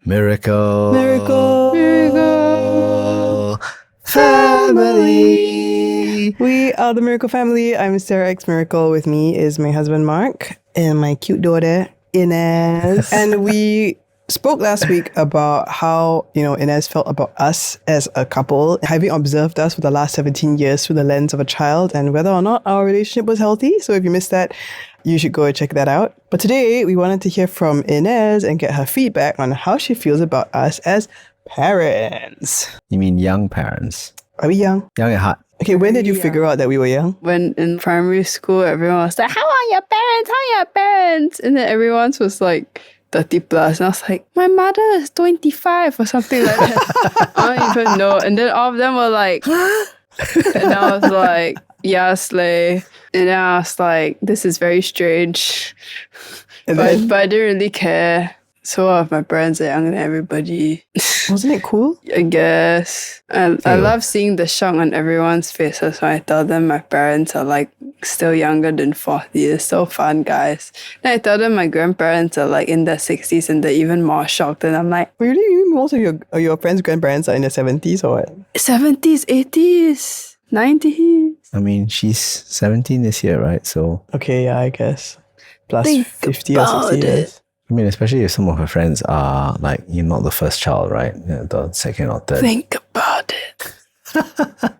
Miracle. Miracle. Miracle. Family. We are the Miracle Family. I'm sarahxmiracle. With me is my husband Mark and my cute daughter Ines. And we spoke last week about how, Ines felt about us as a couple, having observed us for the last 17 years through the lens of a child, and whether or not our relationship was healthy. So if you missed that, you should go and check that out. But today, we wanted to hear from Ines and get her feedback on how she feels about us as parents. You mean young parents? Are we young? Young at heart. Okay, when did you figure out that we were young? When in primary school, everyone was like, how are your parents? How are your parents? And then everyone's was like 30 plus. And I was like, my mother is 25 or something like that. I don't even know. And then all of them were like, and I was like, yeah, slay. And then I was like, this is very strange. But I didn't really care. So all of my parents are younger than everybody. Wasn't it cool? I guess. I love seeing the shock on everyone's faces when I tell them my parents are like still younger than 40. It's so fun, guys. Then I tell them my grandparents are like in their 60s and they're even more shocked. And I'm like, Really? Most of your friends' grandparents are in their 70s or what? 70s, 80s, 90s. I mean, she's 17 this year, right? So, Okay, yeah, I guess. Plus Think 50 or 60 about years. I mean, especially if some of her friends are like, you're not the first child, right? Yeah, the second or third. Think about it.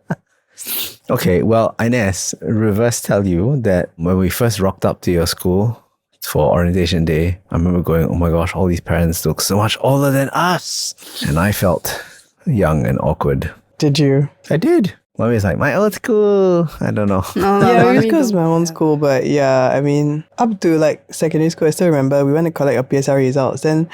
Okay, well, Ines, reverse tell you that when we first rocked up to your school for orientation day, I remember going, oh my gosh, all these parents look so much older than us. And I felt young and awkward. Did you? I did. Mommy's like, my old school. I don't know. No, Yeah, it was mommy because don't my own care. school, but yeah, I mean, up to like secondary school, I still remember we went to collect our PSL results. Then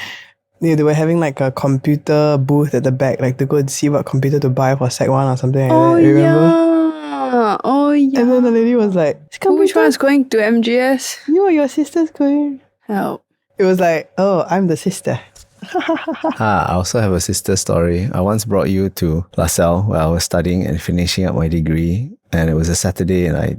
they were having like a computer booth at the back, like to go and see what computer to buy for Sec 1 or something like that. You remember? Yeah. Oh, yeah. And then the lady was like, Which one's going to MGS? You or your sister's going? Help. It was like, oh, I'm the sister. I also have a sister story. I once brought you to LaSalle where I was studying and finishing up my degree. And it was a Saturday and I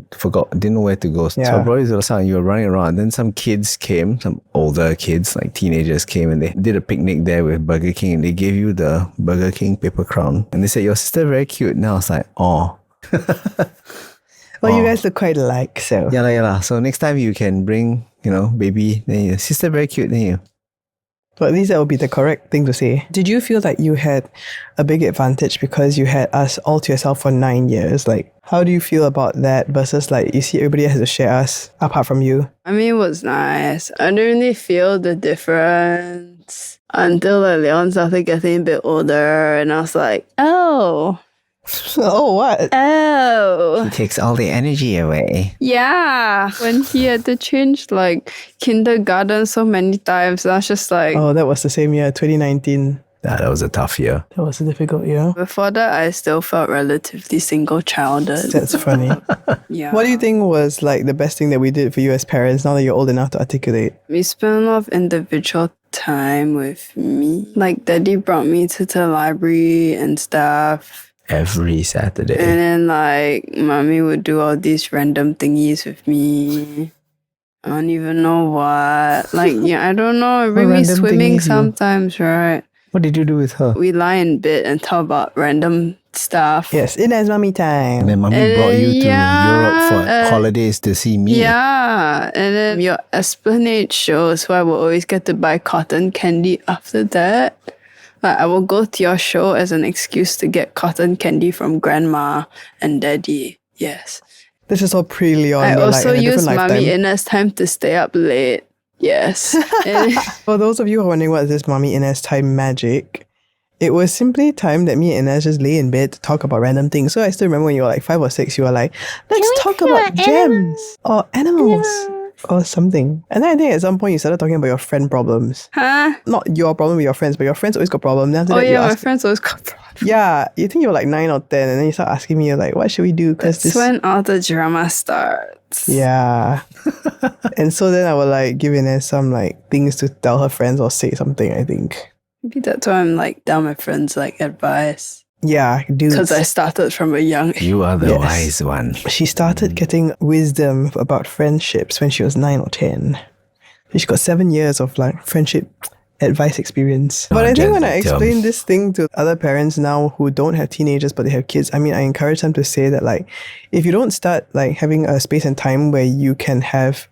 didn't know where to go. So I brought you to LaSalle and you were running around. And then some kids came, some older kids, like teenagers came and they did a picnic there with Burger King. And they gave you the Burger King paper crown. And they said, your sister very cute. And I was like, oh. Well, you guys look quite alike, so. Yeah lah. So next time you can bring, baby, then your sister very cute, then you. But at least that would be the correct thing to say. Did you feel like you had a big advantage because you had us all to yourself for 9 years? Like, how do you feel about that versus like, you see everybody has to share us apart from you? I mean, it was nice. I didn't really feel the difference until like Leon started getting a bit older and I was like, oh. Oh, what? Oh. He takes all the energy away. Yeah. When he had to change like kindergarten so many times, I was just like... Oh, that was the same year, 2019. Yeah, that was a tough year. That was a difficult year. Before that, I still felt relatively single-childed. That's funny. Yeah. What do you think was like the best thing that we did for you as parents now that you're old enough to articulate? We spent a lot of individual time with me. Like, Daddy brought me to the library and stuff. Every Saturday. And then, like, Mommy would do all these random thingies with me. I don't even know what. Like, yeah, I don't know. Bring me random swimming thingies you- sometimes, right? What did you do with her? We lie in bed and talk about random stuff. Yes, Ines mommy time. And then mommy brought you to yeah, Europe for holidays to see me. Yeah, and then your Esplanade shows, so I will always get to buy cotton candy after that. Like, I will go to your show as an excuse to get cotton candy from Grandma and Daddy. Yes. This is all pre-Leon. I but, also like, in a use different Mommy lifetime. Ines time to stay up late. Yes. And- For those of you who are wondering what is this Mommy Ines time magic, it was simply time that me and Ines just lay in bed to talk about random things. So I still remember when you were like 5 or 6, you were like, let's talk about gems or animals or something. And then I think at some point you started talking about your friend problems. huh? Not your problem with your friends, but your friends always got problems. Then after Oh that, you yeah, my ask, friends always got problems. yeah, you think you were like 9 or 10, and then you start asking me like, what should we do? Because That's this, when all the drama starts. yeah. And so then I would like give Ines some like things to tell her friends or say something, I think. Maybe that's why I'm like down my friends like advice. Yeah, dude. Because I started from a young age. You are the Yes. wise one. She started getting wisdom about friendships when she was 9 or 10. She got 7 years of like friendship advice experience. Oh, But I think Jen, when I tell explain me. this thing to other parents now who don't have teenagers but they have kids, I mean, I encourage them to say that like, if you don't start like having a space and time where you can have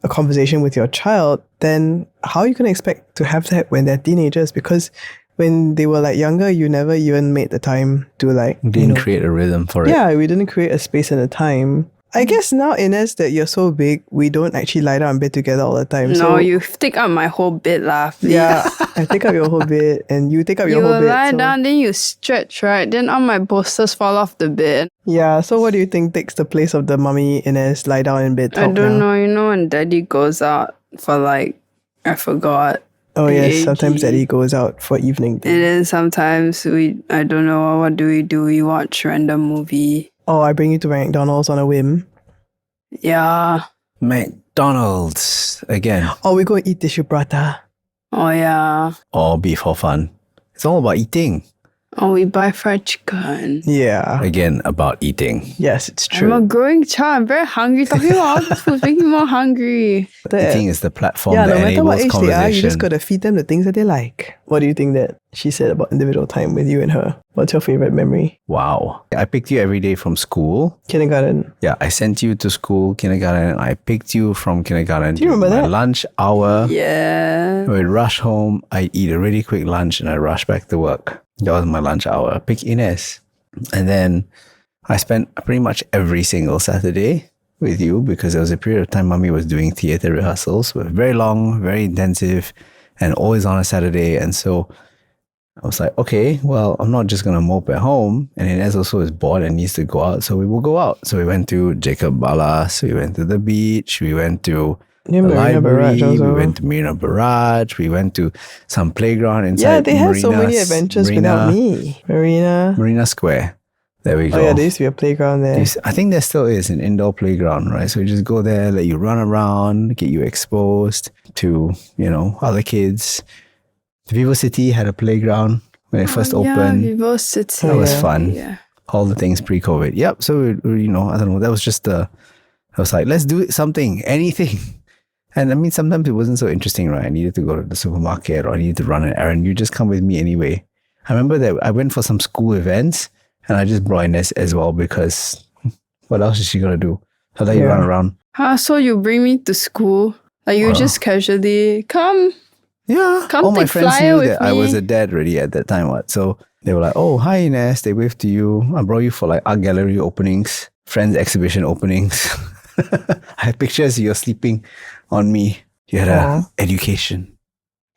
a conversation with your child, then how are you going to expect to have that when they're teenagers? Because when they were like younger, you never even made the time to like, Didn't create a rhythm for it. yeah, we didn't create a space and a time. I guess now, Ines, that you're so big, we don't actually lie down in bed together all the time. No, so, you take up my whole bed lah. Please. yeah, I take up your whole bed and you take up your You whole bed. lie so- down, then you stretch, right? Then all my posters fall off the bed. Yeah, so what do you think takes the place of the mummy Ines lie down in bed talk I don't now? know. You know when daddy goes out for like, I forgot. Oh yes, AG. sometimes Daddy goes out for evening. And then sometimes I don't know, what do? We watch random movie. Oh, I bring you to McDonald's on a whim. Yeah. McDonald's again. Or we go eat tissue prata. Oh yeah. Or beef for fun. It's all about eating. Oh, we buy fried chicken. Yeah. Again, about eating. Yes, it's I'm a true. growing child. I'm very hungry. Talking about all this food making me more hungry. Eating is the platform Yeah, that no matter what enables age they are, conversation. you just gotta feed them the things that they like. What do you think that she said about individual time with you and her? What's your favorite memory? Wow. I picked you every day from school. Kindergarten. Yeah, I sent you to school, kindergarten. I picked you from kindergarten. Do you remember my that? lunch hour. Yeah. We'd rush home. I'd eat a really quick lunch and I'd rush back to work. That was my lunch hour. Pick Ines. And then I spent pretty much every single Saturday with you because there was a period of time Mummy was doing theatre rehearsals. Were very long, very intensive, and always on a Saturday. And so I was like, okay, well, I'm not just going to mope at home. And Ines also is bored and needs to go out. So we will go out. So we went to Jacob Ballas. We went to the beach. We went to Yeah, the Marina library. Barrage also. We went to Marina Barrage. We went to some playground inside. Yeah, they had so many Marina's- adventures Marina- without me. Marina. Marina Square. There we go. Oh yeah, there used to be a playground there. I think there still is an indoor playground, right? So you just go there, let you run around, get you exposed to, other kids. The Vivo City had a playground when it first opened. Yeah, Vivo City. That was yeah. fun. Yeah. All the things pre-COVID. Yep. So, I don't know. That was just I was like, let's do something, anything. And I mean, sometimes it wasn't so interesting, right? I needed to go to the supermarket or I needed to run an errand. You just come with me anyway. I remember that I went for some school events and I just brought Ines as well because what else is she going to do? So let you run around. So you bring me to school? Like you just casually come? Yeah. Come all my take friends flyer knew with that I was me. a dad already at that time. What? So they were like, oh, hi Ines. They waved to you. I brought you for like art gallery openings, friends exhibition openings. I have pictures of you sleeping on me. You had an education.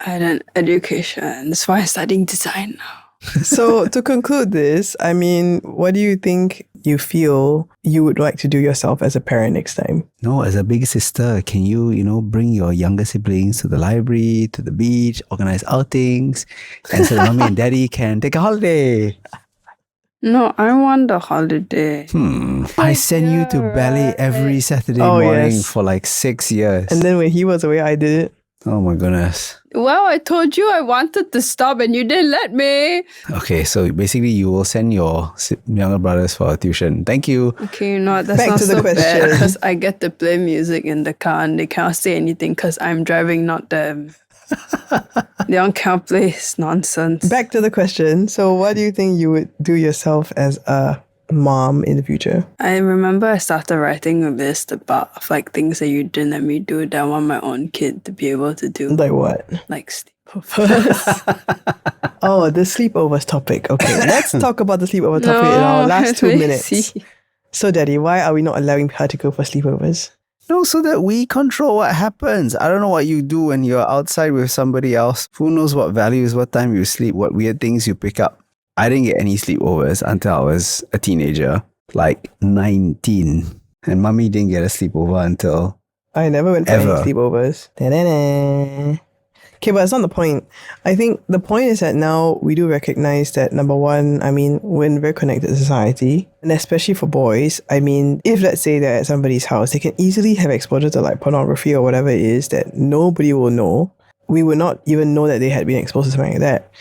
I had an education. That's why I'm studying design now. So to conclude this, I mean, what do you think you feel you would like to do yourself as a parent next time? No, as a big sister, can you, bring your younger siblings to the library, to the beach, organize outings, and so mommy and daddy can take a holiday? No, I want the holiday. I send you to ballet every Saturday Oh, morning yes. for like 6 years. And then when he was away, I did it. Oh my goodness. Well, I told you I wanted to stop and you didn't let me. Okay, so basically you will send your younger brothers for tuition. Thank you. Okay, you know what? That's Back not to the so bad question. because I get to play music in the car and they can't say anything because I'm driving, not them. They don't can't play nonsense. Back to the question. So what do you think you would do yourself as a mom in the future? I remember I started writing a list about like things that you didn't let me do that I want my own kid to be able to do. Like what? Like sleepovers. Oh, the sleepovers topic. Okay, let's talk about the sleepover topic in our last 2 minutes. lazy. So, Daddy, why are we not allowing her to go for sleepovers? No, so that we control what happens. I don't know what you do when you're outside with somebody else. Who knows what values, what time you sleep, what weird things you pick up. I didn't get any sleepovers until I was a teenager, like 19. And Mummy didn't get a sleepover until... I never went for any Ever. sleepovers. Da-da-da. Okay, but it's not the point. I think the point is that now we do recognize that, number one, I mean, we're in a very connected society. And especially for boys, I mean, if let's say they're at somebody's house, they can easily have exposure to like pornography or whatever it is that nobody will know. We would not even know that they had been exposed to something like that.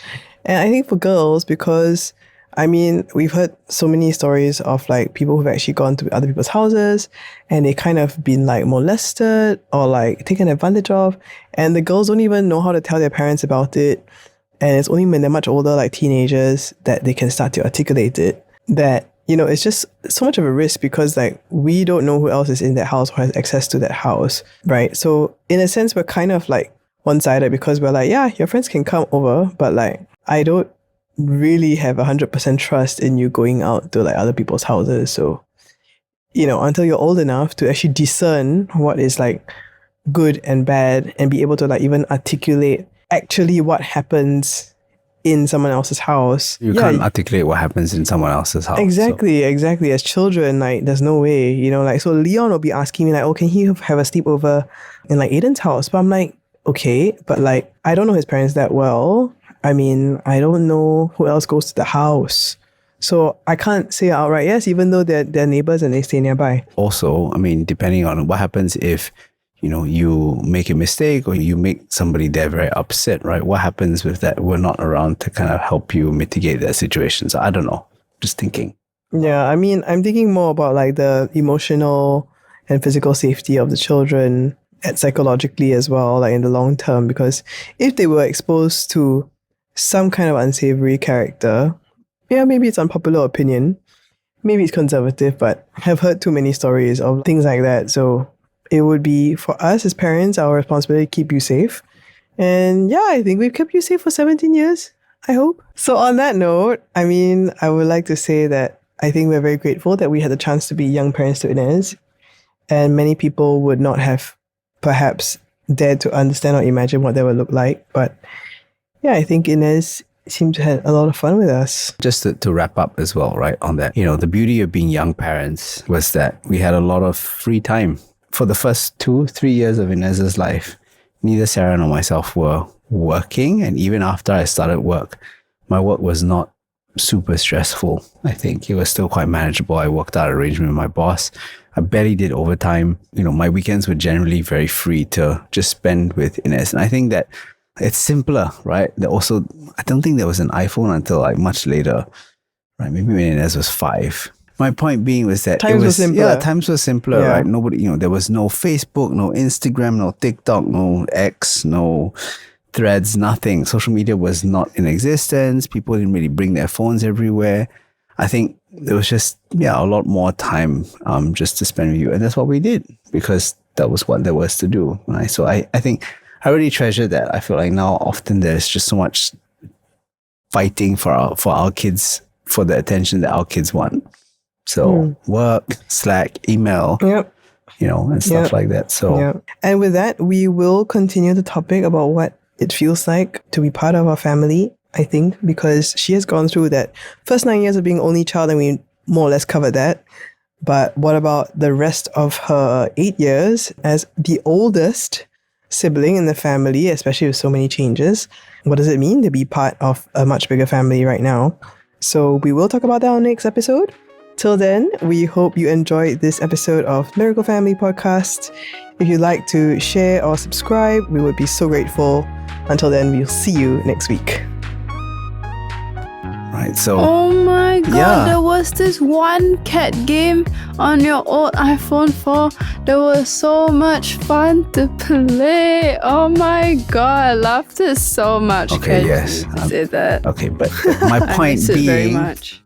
And I think for girls, because I mean, we've heard so many stories of like people who've actually gone to other people's houses and they kind of been like molested or like taken advantage of. And the girls don't even know how to tell their parents about it. And it's only when they're much older, like teenagers, that they can start to articulate it. That, you know, it's just so much of a risk because like we don't know who else is in that house or has access to that house, right? So in a sense, we're kind of like one-sided because we're like, yeah, your friends can come over, but like I don't really have 100% trust in you going out to like other people's houses. So, you know, until you're old enough to actually discern what is like good and bad and be able to like even articulate actually what happens in someone else's house. You can't articulate what happens in someone else's house. Exactly. As children, like there's no way, you know, like so Leon will be asking me like, oh, can he have a sleepover in like Aiden's house? But I'm like, okay, but like I don't know his parents that well. I mean, I don't know who else goes to the house. So I can't say outright yes, even though they're neighbors and they stay nearby. Also, I mean, depending on what happens if, you know, you make a mistake or you make somebody there very upset, right? What happens with that? We're not around to kind of help you mitigate that situation. So I don't know. Just thinking. Yeah, I mean, I'm thinking more about like the emotional and physical safety of the children and psychologically as well, like in the long term, because if they were exposed to some kind of unsavory character, yeah, maybe it's unpopular opinion, maybe it's conservative, but I've heard too many stories of things like that. So it would be for us as parents, our responsibility to keep you safe. And yeah, I think we've kept you safe for 17 years, I hope. So on that note, I mean, I would like to say that I think we're very grateful that we had the chance to be young parents to Ines. And many people would not have perhaps dared to understand or imagine what that would look like. But yeah, I think Ines seemed to have a lot of fun with us. Just to wrap up as well, right, on that, you know, the beauty of being young parents was that we had a lot of free time. For the first 2-3 years of Ines's life, neither Sarah nor myself were working. And even after I started work, my work was not super stressful. I think it was still quite manageable. I worked out an arrangement with my boss. I barely did overtime. You know, my weekends were generally very free to just spend with Ines. And I think that it's simpler, right? Also, I don't think there was an iPhone until like much later, right? Maybe when Ines was 5. My point being was that times were simpler. Yeah, times were simpler, right? Nobody, you know, there was no Facebook, no Instagram, no TikTok, no X, no Threads, nothing. Social media was not in existence. People didn't really bring their phones everywhere. I think there was just, a lot more time just to spend with you. And that's what we did because that was what there was to do, right? So I think I really treasure that. I feel like now often there's just so much fighting for our kids, for the attention that our kids want. So work, Slack, email, you know, and stuff like that. So, and with that, we will continue the topic about what it feels like to be part of our family, I think, because she has gone through that first 9 years of being only child and we more or less covered that. But what about the rest of her 8 years as the oldest sibling in the family, especially with so many changes? What does it mean to be part of a much bigger family right now? So we will talk about that on the next episode. Till then, we hope you enjoyed this episode of Miracle Family Podcast. If you'd like to share or subscribe, we would be so grateful. Until then, we'll see you next week. Right, so... Oh my god, there was this one cat game on your old iPhone 4. There was so much fun to play. Oh my god, I loved it so much. Okay, yes. Say that. Okay, but my point I miss it very being... much.